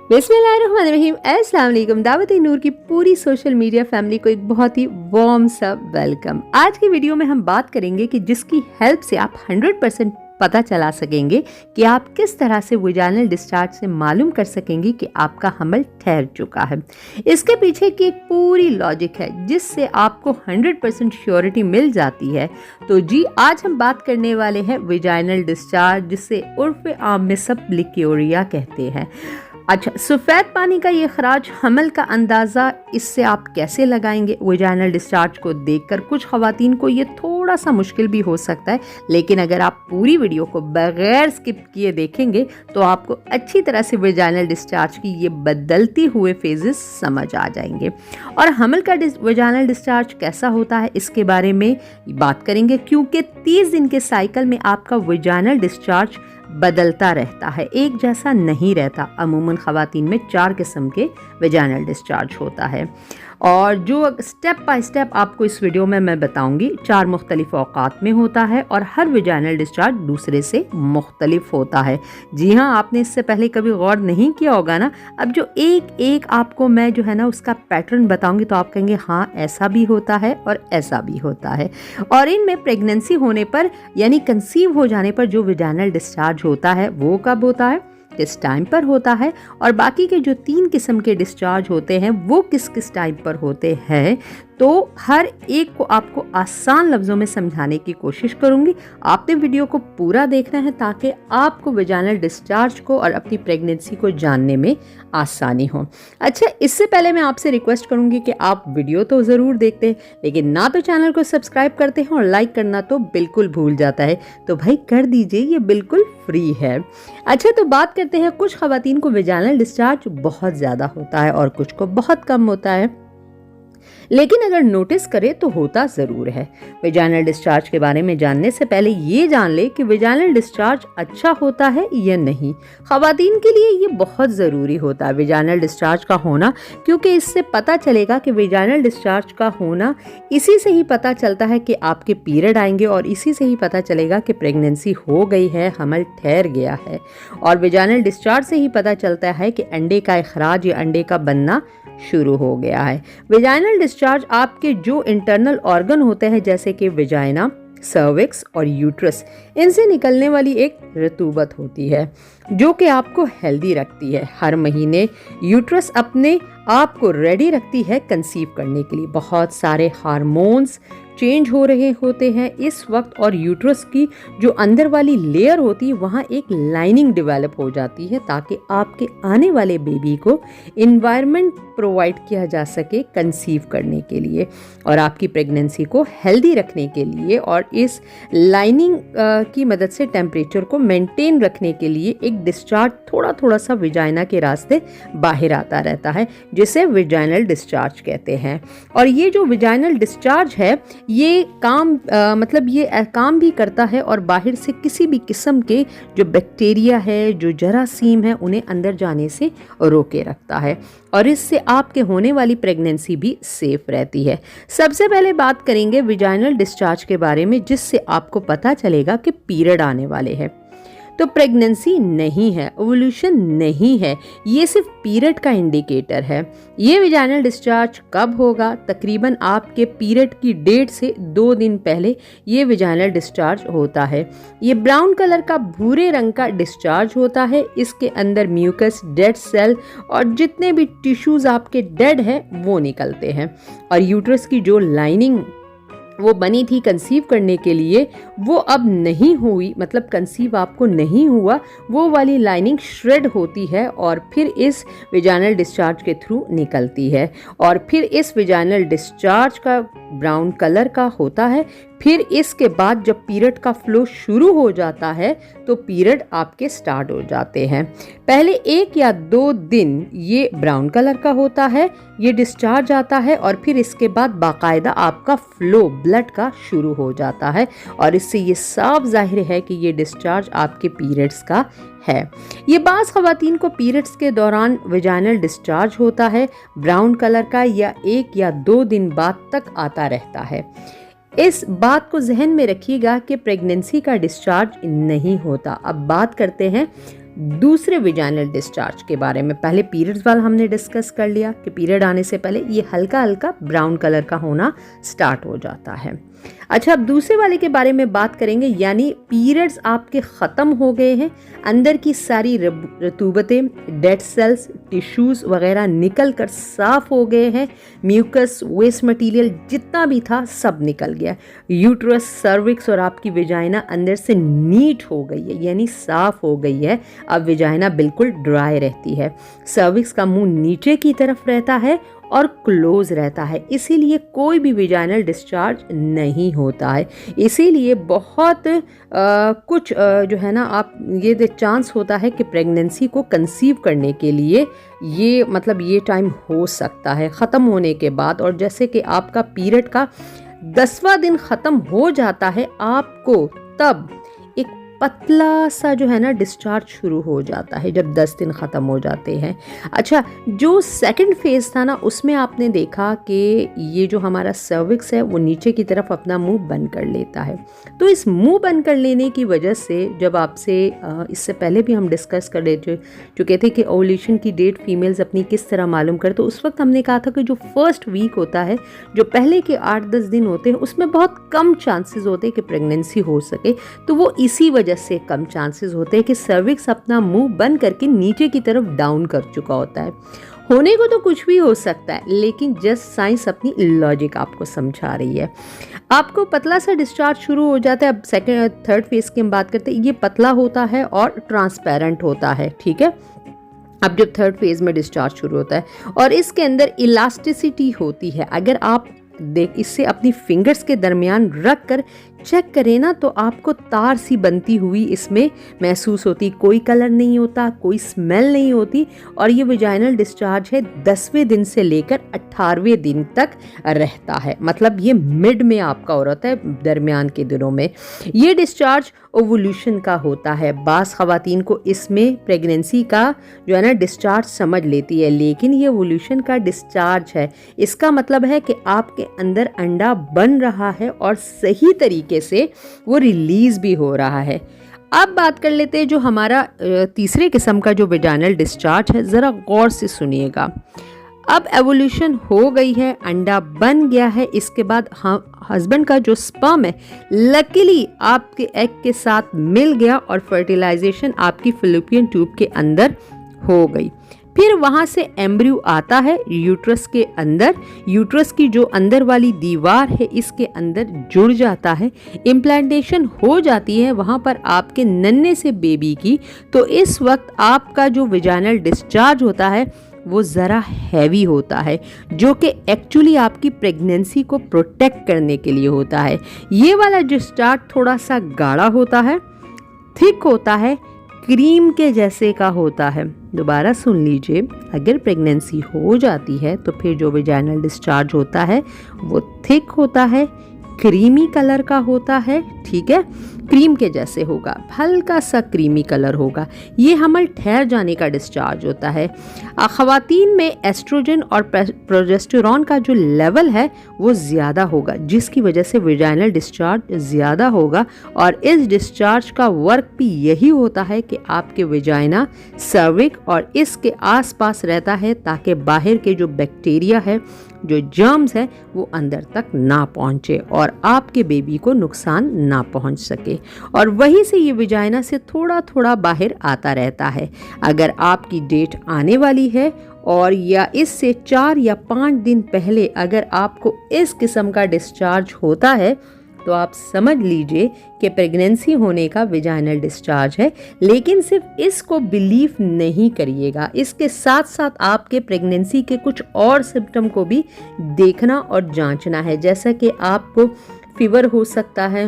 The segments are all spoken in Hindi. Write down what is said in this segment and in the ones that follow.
बिस्मिल्लाहिर्रहमानिर्रहीम। अस्सलाम वालेकुम। दावत-ए-नूर की पूरी सोशल मीडिया फैमिली को एक बहुत ही वार्म सा वेलकम। आज की वीडियो में हम बात करेंगे कि जिसकी हेल्प से आप 100% पता चला सकेंगे कि आप किस तरह से वजाइनल डिस्चार्ज से मालूम कर सकेंगे कि आपका हमल ठहर चुका है। इसके पीछे की एक पूरी लॉजिक है जिससे आपको 100% श्योरिटी मिल जाती है। तो जी आज हम बात करने वाले हैं वजाइनल डिस्चार्ज, जिसे उर्फ आम में सब लिक्योरिया कहते हैं। अच्छा, सफ़ेद पानी का ये खराज हमल का अंदाज़ा इससे आप कैसे लगाएंगे? वजाइनल डिस्चार्ज को देखकर कुछ ख़वातीन को ये थोड़ा सा मुश्किल भी हो सकता है, लेकिन अगर आप पूरी वीडियो को बगैर स्किप किए देखेंगे तो आपको अच्छी तरह से वजाइनल डिस्चार्ज की ये बदलती हुए फेजेस समझ आ जाएंगे। और हमल का वजाइनल डिस्चार्ज कैसा होता है इसके बारे में बात करेंगे, क्योंकि 30 दिन के साइकिल में आपका वजाइनल डिस्चार्ज बदलता रहता है, एक जैसा नहीं रहता। अमूमन ख़वातीन में 4 किस्म के वजाइनल डिस्चार्ज होता है, और जो स्टेप बाय स्टेप आपको इस वीडियो में मैं बताऊंगी 4 मुख्तलिफ औकात में होता है, और हर वजाइनल डिस्चार्ज दूसरे से मुख्तलिफ होता है। जी हाँ, आपने इससे पहले कभी गौर नहीं किया होगा ना। अब जो एक एक आपको मैं जो है ना उसका पैटर्न बताऊंगी तो आप कहेंगे हाँ ऐसा भी होता है और ऐसा भी होता है। और इनमें प्रेगनेंसी होने पर यानी कंसीव हो जाने पर जो वजाइनल डिस्चार्ज होता है वो कब होता है, किस टाइम पर होता है, और बाकी के जो 3 किस्म के डिस्चार्ज होते हैं वो किस किस टाइम पर होते हैं, तो हर एक को आपको आसान लफ्ज़ों में समझाने की कोशिश करूंगी। आपने वीडियो को पूरा देखना है ताकि आपको वजाइनल डिस्चार्ज को और अपनी प्रेगनेंसी को जानने में आसानी हो। अच्छा, इससे पहले मैं आपसे रिक्वेस्ट करूंगी कि आप वीडियो तो ज़रूर देखते हैं, लेकिन ना तो चैनल को सब्सक्राइब करते हैं और लाइक करना तो बिल्कुल भूल जाता है, तो भाई कर दीजिए, ये बिल्कुल फ्री है। अच्छा, तो बात करते हैं, कुछ ख़वातीन को वजाइनल डिस्चार्ज बहुत ज़्यादा होता है और कुछ को बहुत कम होता है, लेकिन अगर नोटिस करें तो होता ज़रूर है। वजाइनल डिस्चार्ज के बारे में जानने से पहले ये जान ले कि वजाइनल डिस्चार्ज अच्छा होता है या नहीं। ख़वातीन के लिए ये बहुत ज़रूरी होता है वजाइनल डिस्चार्ज का होना, क्योंकि इससे पता चलेगा कि वजाइनल डिस्चार्ज का होना, इसी से ही पता चलता है कि आपके पीरियड आएंगे, और इसी से ही पता चलेगा कि प्रेगनेंसी हो गई है, हमल ठहर गया है। और वजाइनल डिस्चार्ज से ही पता चलता है कि अंडे का इखराज या अंडे का बनना शुरू हो गया है। वजाइनल डिस्चार्ज आपके जो इंटरनल ऑर्गन होते हैं जैसे कि वजाइना, सर्विक्स और यूट्रस, इनसे निकलने वाली एक रतूबत होती है जो कि आपको हेल्दी रखती है। हर महीने यूट्रस अपने आप को रेडी रखती है कंसीव करने के लिए। बहुत सारे हार्मोन्स चेंज हो रहे होते हैं इस वक्त, और यूट्रस की जो अंदर वाली लेयर होती है वहाँ एक लाइनिंग डेवलप हो जाती है ताकि आपके आने वाले बेबी को इन्वायरमेंट प्रोवाइड किया जा सके कंसीव करने के लिए और आपकी प्रेगनेंसी को हेल्दी रखने के लिए। और इस लाइनिंग की मदद से टेम्परेचर को मेंटेन रखने के लिए एक डिस्चार्ज थोड़ा थोड़ा सा वजाइना के रास्ते बाहर आता रहता है, जिसे वजाइनल डिस्चार्ज कहते हैं। और ये जो वजाइनल डिस्चार्ज है ये काम काम भी करता है, और बाहर से किसी भी किस्म के जो बैक्टीरिया है, जो जरासीम है, उन्हें अंदर जाने से रोके रखता है, और इससे आपके होने वाली प्रेगनेंसी भी सेफ रहती है। सबसे पहले बात करेंगे वजाइनल डिस्चार्ज के बारे में, जिससे आपको पता चलेगा कि पीरियड आने वाले हैं। तो प्रेगनेंसी नहीं है, ओवुलेशन नहीं है, ये सिर्फ पीरियड का इंडिकेटर है। ये वजाइनल डिस्चार्ज कब होगा? तकरीबन आपके पीरियड की डेट से 2 दिन पहले ये वजाइनल डिस्चार्ज होता है। ये ब्राउन कलर का भूरे रंग का डिस्चार्ज होता है। इसके अंदर म्यूकस, डेड सेल और जितने भी टिश्यूज आपके डेड हैं वो निकलते हैं, और यूट्रस की जो लाइनिंग वो बनी थी कंसीव करने के लिए वो अब नहीं हुई, मतलब कंसीव आपको नहीं हुआ, वो वाली लाइनिंग श्रेड होती है और फिर इस वजाइनल डिस्चार्ज के थ्रू निकलती है, और फिर इस वजाइनल डिस्चार्ज का ब्राउन कलर का होता है। फिर इसके बाद जब पीरियड का फ्लो शुरू हो जाता है तो पीरियड आपके स्टार्ट हो जाते हैं। पहले 1 या 2 दिन ये ब्राउन कलर का होता है, ये डिस्चार्ज आता है, और फिर इसके बाद बाकायदा आपका फ्लो ब्लड का शुरू हो जाता है, और इससे ये साफ जाहिर है कि ये डिस्चार्ज आपके पीरियड्स का है। ये बाज़ ख़वातीन को पीरियड्स के दौरान वजाइनल डिस्चार्ज होता है ब्राउन कलर का, या 1 या 2 दिन बाद तक आता रहता है। इस बात को जहन में रखिएगा कि प्रेगनेंसी का डिस्चार्ज नहीं होता। अब बात करते हैं दूसरे विजाइनल डिस्चार्ज के बारे में। पहले पीरियड्स वाला हमने डिस्कस कर लिया कि पीरियड आने से पहले ये हल्का हल्का ब्राउन कलर का होना स्टार्ट हो जाता है। अच्छा, अब दूसरे वाले के बारे में बात करेंगे, यानी पीरियड्स आपके ख़त्म हो गए हैं, अंदर की सारी रतूबतें, डेड सेल्स, टिश्यूज़ वगैरह निकल कर साफ़ हो गए हैं, म्यूकस, वेस्ट मटेरियल जितना भी था सब निकल गया, यूट्रस, सर्विक्स और आपकी विजाइना अंदर से नीट हो गई है, यानी साफ़ हो गई है। अब विजाइना बिल्कुल ड्राई रहती है, सर्विक्स का मुंह नीचे की तरफ रहता है और क्लोज रहता है, इसीलिए कोई भी विजाइनल डिस्चार्ज नहीं होता है। इसीलिए बहुत कुछ जो है ना, आप ये चांस होता है कि प्रेगनेंसी को कंसीव करने के लिए ये मतलब ये टाइम हो सकता है ख़त्म होने के बाद। और जैसे कि आपका पीरियड का 10वां दिन ख़त्म हो जाता है, आपको तब एक पतला सा जो है ना डिस्चार्ज शुरू हो जाता है जब 10 दिन ख़त्म हो जाते हैं। अच्छा, जो सेकंड फेज़ था ना, उसमें आपने देखा कि ये जो हमारा सर्विक्स है वो नीचे की तरफ अपना मुंह बंद कर लेता है। तो इस मुंह बंद कर लेने की वजह से, जब आपसे इससे पहले भी हम डिस्कस कर चुके थे कि ओवुलेशन की डेट फीमेल्स अपनी किस तरह मालूम कर, तो उस वक्त हमने कहा था कि जो फर्स्ट वीक होता है, जो पहले के 8-10 दिन होते हैं, उसमें बहुत कम चांसेस होते हैं कि प्रेगनेंसी हो सके। तो वो इसी वजह से कम चांसेस होते हैं कि सर्विक्स अपना मुंह बंद करके नीचे की तरफ डाउन कर चुका होता है। होने को तो कुछ भी हो सकता है, लेकिन जस्ट साइंस अपनी लॉजिक आपको समझा रही है। आपको पतला सा डिस्चार्ज शुरू हो जाता है। अब सेकंड थर्ड फेज की हम बात करते हैं, ये पतला होता है और ट्रांसपेरेंट होता है, ठीक है। अब जब थर्ड फेज में डिस्चार्ज शुरू होता है और इसके अंदर इलास्टिसिटी होती है, अगर आप इससे अपनी फिंगर्स के दरमियान रख कर चेक करें ना, तो आपको तार सी बनती हुई इसमें महसूस होती। कोई कलर नहीं होता, कोई स्मेल नहीं होती, और ये विजाइनल डिस्चार्ज है 10वें दिन से लेकर 18वें दिन तक रहता है। मतलब ये मिड में आपका हो रहा है, दरमियान के दिनों में। ये डिस्चार्ज ओवुलेशन का होता है। बास ख़वातीन को इसमें प्रेगनेंसी का जो है ना डिस्चार्ज समझ लेती है, लेकिन ये ओवुलेशन का डिस्चार्ज है। इसका मतलब है कि आपके अंदर अंडा बन रहा है और सही तरीके से वो रिलीज भी हो रहा है। अब बात कर लेते हैं जो हमारा तीसरे किस्म का जो विजाइनल डिस्चार्ज है, ज़रा गौर से सुनिएगा। अब एवोल्यूशन हो गई है, अंडा बन गया है, इसके बाद हस्बैंड का जो स्पर्म है लकीली आपके एग के साथ मिल गया और फर्टिलाइजेशन आपकी फैलोपियन ट्यूब के अंदर हो गई। फिर वहाँ से एम्ब्रियो आता है यूट्रस के अंदर, यूट्रस की जो अंदर वाली दीवार है इसके अंदर जुड़ जाता है, इम्प्लांटेशन हो जाती है वहाँ पर आपके नन्हे से बेबी की। तो इस वक्त आपका जो विजाइनल डिस्चार्ज होता है वो ज़रा हैवी होता है, जो कि एक्चुअली आपकी प्रेगनेंसी को प्रोटेक्ट करने के लिए होता है। ये वाला डिस्चार्ज थोड़ा सा गाढ़ा होता है, थिक होता है, क्रीम के जैसे का होता है। दोबारा सुन लीजिए, अगर प्रेगनेंसी हो जाती है तो फिर जो विजाइनल डिस्चार्ज होता है वो थिक होता है, क्रीमी कलर का होता है, ठीक है, क्रीम के जैसे होगा, हल्का सा क्रीमी कलर होगा। ये हमल ठहर जाने का डिस्चार्ज होता है। ख़वातीन में एस्ट्रोजन और प्रोजेस्टेरॉन का जो लेवल है वो ज़्यादा होगा, जिसकी वजह से विजाइनल डिस्चार्ज ज़्यादा होगा। और इस डिस्चार्ज का वर्क भी यही होता है कि आपके विजाइना, सर्विक और इसके आसपास रहता है, ताकि बाहर के जो बैक्टीरिया है, जो जर्म्स है, वो अंदर तक ना पहुँचे और आपके बेबी को नुकसान ना पहुँच सके। और वहीं से ये विजाइना से थोड़ा थोड़ा बाहर आता रहता है। अगर आपकी डेट आने वाली है और या इससे 4 या 5 दिन पहले अगर आपको इस किस्म का डिस्चार्ज होता है, तो आप समझ लीजिए कि प्रेगनेंसी होने का विजाइनल डिस्चार्ज है। लेकिन सिर्फ इसको बिलीव नहीं करिएगा, इसके साथ साथ आपके प्रेगनेंसी के कुछ और सिम्टम को भी देखना और जांचना है। जैसा कि आपको फीवर हो सकता है,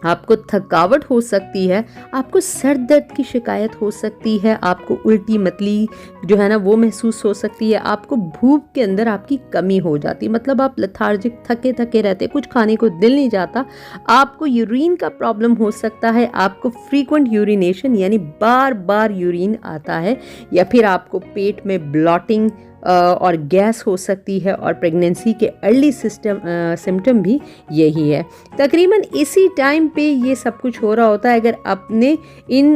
आपको थकावट हो सकती है, आपको सर दर्द की शिकायत हो सकती है, आपको उल्टी मतली जो है ना वो महसूस हो सकती है, आपको भूख के अंदर आपकी कमी हो जाती है, मतलब आप लेथार्जिक थके थके रहते, कुछ खाने को दिल नहीं जाता, आपको यूरिन का प्रॉब्लम हो सकता है, आपको फ्रीक्वेंट यूरिनेशन यानी बार बार यूरिन आता है, या फिर आपको पेट में ब्लॉटिंग और गैस हो सकती है, और प्रेगनेंसी के अर्ली सिम्टम भी यही है। तकरीबन इसी टाइम पे ये सब कुछ हो रहा होता है। अगर आपने इन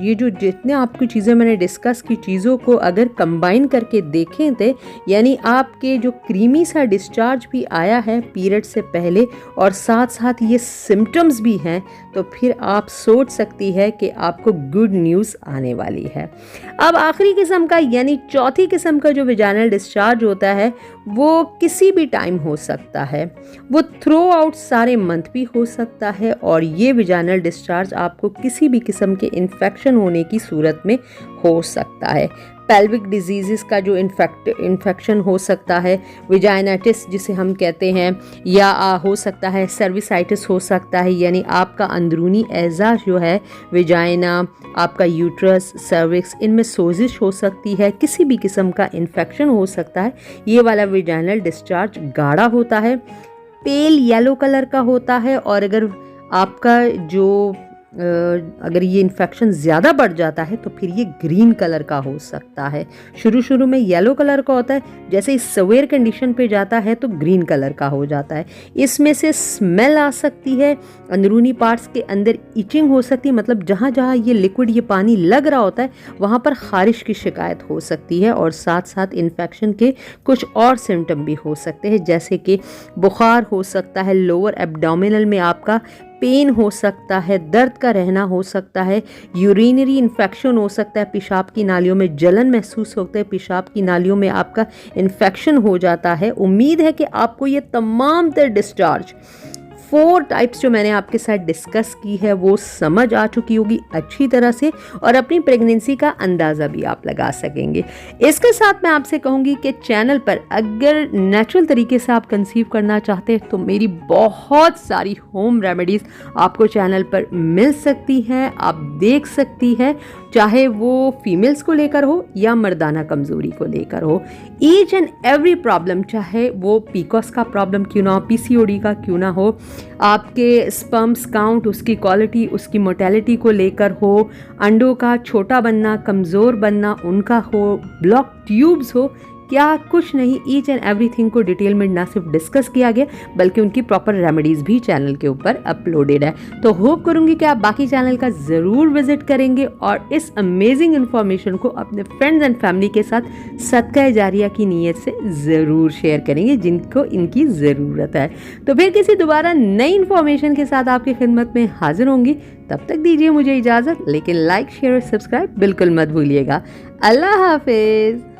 ये जो जितने आपकी चीज़ें मैंने डिस्कस की चीज़ों को अगर कंबाइन करके देखें थे, यानी आपके जो क्रीमी सा डिस्चार्ज भी आया है पीरियड से पहले और साथ साथ ये सिम्टम्स भी हैं, तो फिर आप सोच सकती है कि आपको गुड न्यूज़ आने वाली है। अब आखिरी किस्म का यानी चौथी किस्म का जो वेजाइनल डिस्चार्ज होता है वो किसी भी टाइम हो सकता है, वो थ्रू आउट सारे मंथ भी हो सकता है, और ये वेजाइनल डिस्चार्ज आपको किसी भी किस्म के इन्फेक्शन होने की सूरत में हो सकता है। पेल्विक डिजीज़ का जो इन्फेक्शन हो सकता है, विजाइनाइटिस जिसे हम कहते हैं, या हो सकता है सर्विसाइटिस हो सकता है, यानी आपका अंदरूनी एज़ा जो है विजाइना, आपका यूट्रस, सर्विक्स, इनमें सोजिश हो सकती है, किसी भी किस्म का इन्फेक्शन हो सकता है। ये वाला विजाइनल डिस्चार्ज गाढ़ा होता है, पेल येलो कलर का होता है, और अगर आपका अगर ये इन्फेक्शन ज़्यादा बढ़ जाता है तो फिर ये ग्रीन कलर का हो सकता है। शुरू में येलो कलर का होता है, जैसे इस सवेयर कंडीशन पे जाता है तो ग्रीन कलर का हो जाता है। इसमें से स्मेल आ सकती है, अंदरूनी पार्ट्स के अंदर इचिंग हो सकती है, मतलब जहाँ जहाँ ये लिक्विड ये पानी लग रहा होता है वहाँ पर खारिश की शिकायत हो सकती है, और साथ साथ इन्फेक्शन के कुछ और सिम्टम भी हो सकते हैं, जैसे कि बुखार हो सकता है, लोअर एब्डोमिनल में आपका पेन हो सकता है, दर्द का रहना हो सकता है, यूरिनरी इन्फेक्शन हो सकता है, पेशाब की नालियों में जलन महसूस होता है, पेशाब की नालियों में आपका इन्फेक्शन हो जाता है। उम्मीद है कि आपको ये तमाम तर डिस्चार्ज 4 टाइप्स जो मैंने आपके साथ डिस्कस की है वो समझ आ चुकी होगी अच्छी तरह से, और अपनी प्रेगनेंसी का अंदाज़ा भी आप लगा सकेंगे। इसके साथ मैं आपसे कहूँगी कि चैनल पर अगर नेचुरल तरीके से आप कंसीव करना चाहते हैं तो मेरी बहुत सारी होम रेमेडीज़ आपको चैनल पर मिल सकती हैं, आप देख सकती है, चाहे वो फीमेल्स को लेकर हो या मर्दाना कमज़ोरी को लेकर हो। ईच एंड एवरी प्रॉब्लम, चाहे वो पीकॉस का प्रॉब्लम क्यों ना हो, पीसीओडी का क्यों ना हो, आपके स्पर्म्स काउंट, उसकी क्वालिटी, उसकी मोटेलिटी को लेकर हो, अंडों का छोटा बनना, कमज़ोर बनना उनका हो, ब्लॉक ट्यूब्स हो, क्या कुछ नहीं, ईच एंड एवरीथिंग को डिटेल में ना सिर्फ डिस्कस किया गया बल्कि उनकी प्रॉपर रेमेडीज़ भी चैनल के ऊपर अपलोडेड है। तो होप करूंगी कि आप बाकी चैनल का ज़रूर विजिट करेंगे और इस अमेजिंग इन्फॉर्मेशन को अपने फ्रेंड्स एंड फैमिली के साथ सदका जारिया की नीयत से ज़रूर शेयर करेंगे जिनको इनकी ज़रूरत है। तो फिर किसी दोबारा नई इन्फॉर्मेशन के साथ आपकी खिदमत में हाजिर होंगी, तब तक दीजिए मुझे इजाज़त, लेकिन लाइक शेयर और सब्सक्राइब बिल्कुल मत भूलिएगा। अल्लाह हाफिज़।